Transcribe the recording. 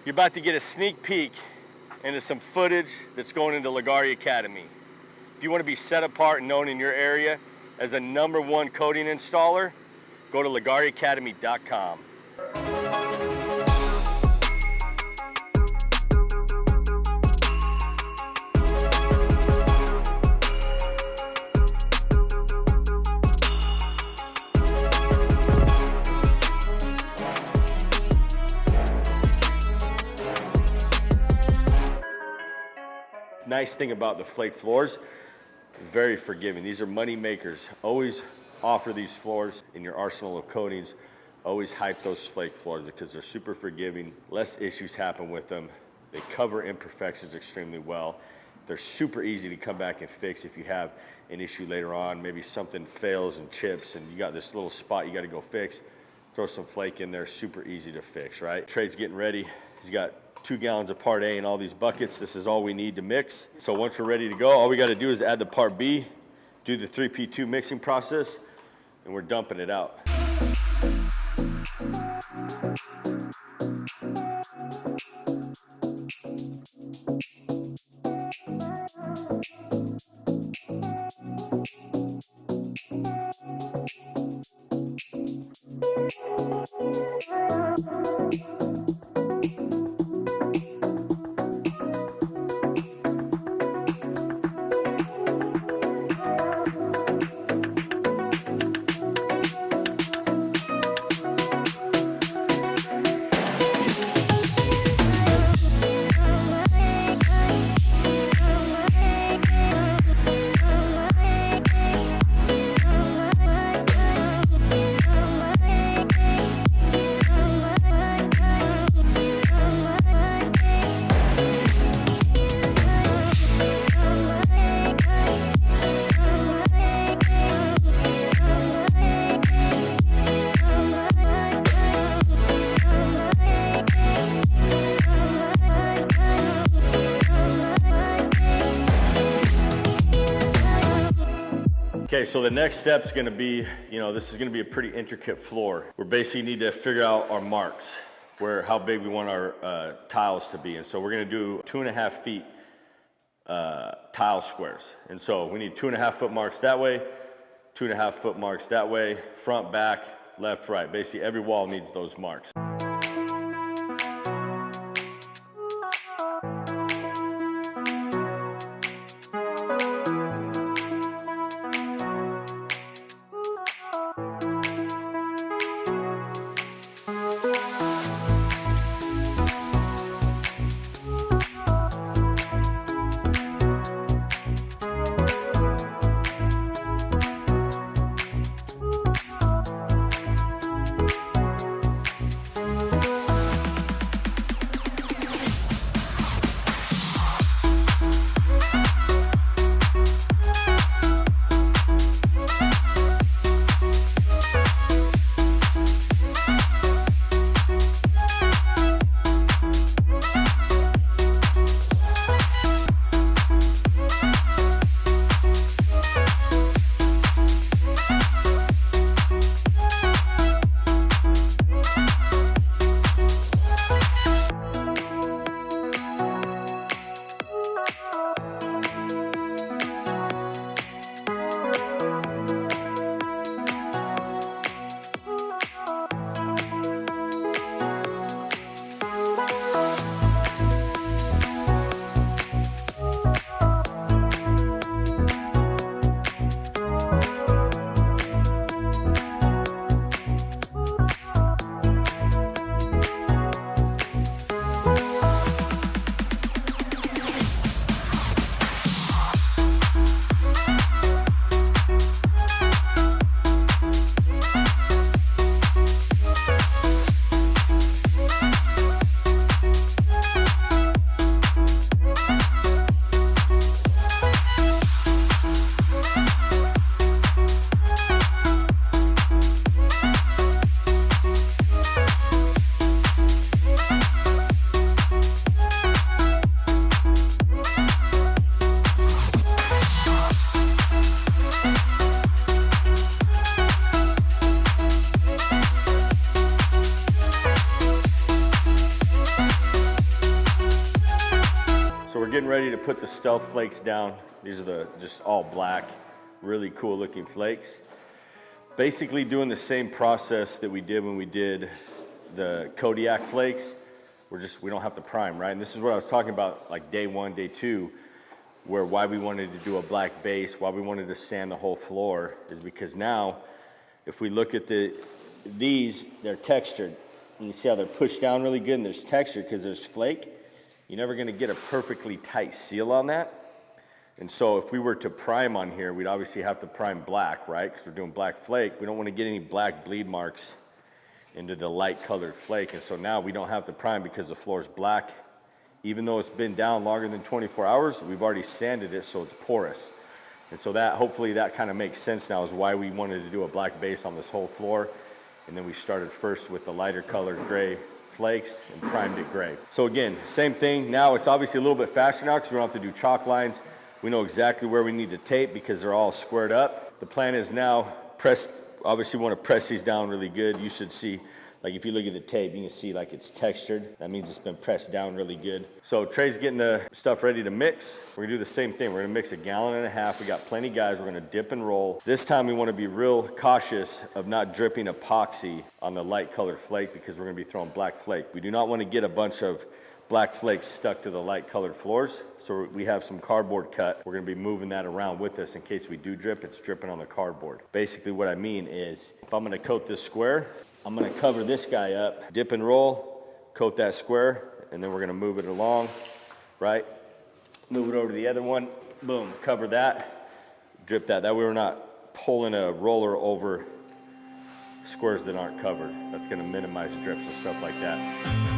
You're about to get a sneak peek into some footage that's going into Leggari Academy. If you want to be set apart and known in your area as a #1 coating installer, go to leggariacademy.com. Nice thing about the flake floors, very forgiving. These are money makers. Always offer these floors in your arsenal of coatings. Always hype those flake floors because they're super forgiving. Less issues happen with them. They cover imperfections extremely well. They're super easy to come back and fix if you have an issue later on. Maybe something fails and chips and you got this little spot you got to go fix. Throw some flake in there, super easy to fix, right? Trey's getting ready. He's got 2 gallons of part A in all these buckets. This is all we need to mix. So once we're ready to go, all we got to do is add the part B, do the 3P2 mixing process, and we're dumping it out. Okay, so the next step's gonna be, this is gonna be a pretty intricate floor. We basically need to figure out our marks, how big we want our tiles to be. And so we're gonna do 2.5 feet tile squares. And so we need 2.5 foot marks that way, 2.5 foot marks that way, front, back, left, right. Basically every wall needs those marks. getting ready to put the stealth flakes down. These are the just all black, really cool looking flakes. Basically doing the same process that we did when we did the Kodiak flakes. We don't have to prime, right? And this is what I was talking about, like day one, day two, where why we wanted to do a black base, why we wanted to sand the whole floor, is because now, if we look at these, they're textured. And you see how they're pushed down really good, and there's texture because there's flake. You're never gonna get a perfectly tight seal on that. And so if we were to prime on here, we'd obviously have to prime black, right? Because we're doing black flake. We don't want to get any black bleed marks into the light colored flake. And so now we don't have to prime because the floor is black. Even though it's been down longer than 24 hours, we've already sanded it so it's porous. And so that, hopefully that kind of makes sense now, is why we wanted to do a black base on this whole floor. And then we started first with the lighter colored gray flakes and primed it gray. So again, same thing. Now it's obviously a little bit faster now because we don't have to do chalk lines. We know exactly where we need to tape because they're all squared up. The plan is now obviously we want to press these down really good. You should see, like if you look at the tape, you can see like it's textured. That means it's been pressed down really good. So Trey's getting the stuff ready to mix. We're gonna do the same thing. We're gonna mix 1.5 gallons. We got plenty guys. We're gonna dip and roll. This time we want to be real cautious of not dripping epoxy on the light colored flake because we're gonna be throwing black flake. We do not want to get a bunch of black flakes stuck to the light colored floors. So we have some cardboard cut. We're gonna be moving that around with us in case we do drip, it's dripping on the cardboard. Basically what I mean is, if I'm gonna coat this square, I'm gonna cover this guy up, dip and roll, coat that square, and then we're gonna move it along, right? Move it over to the other one, boom, cover that, drip that. That way we're not pulling a roller over squares that aren't covered. That's gonna minimize drips and stuff like that.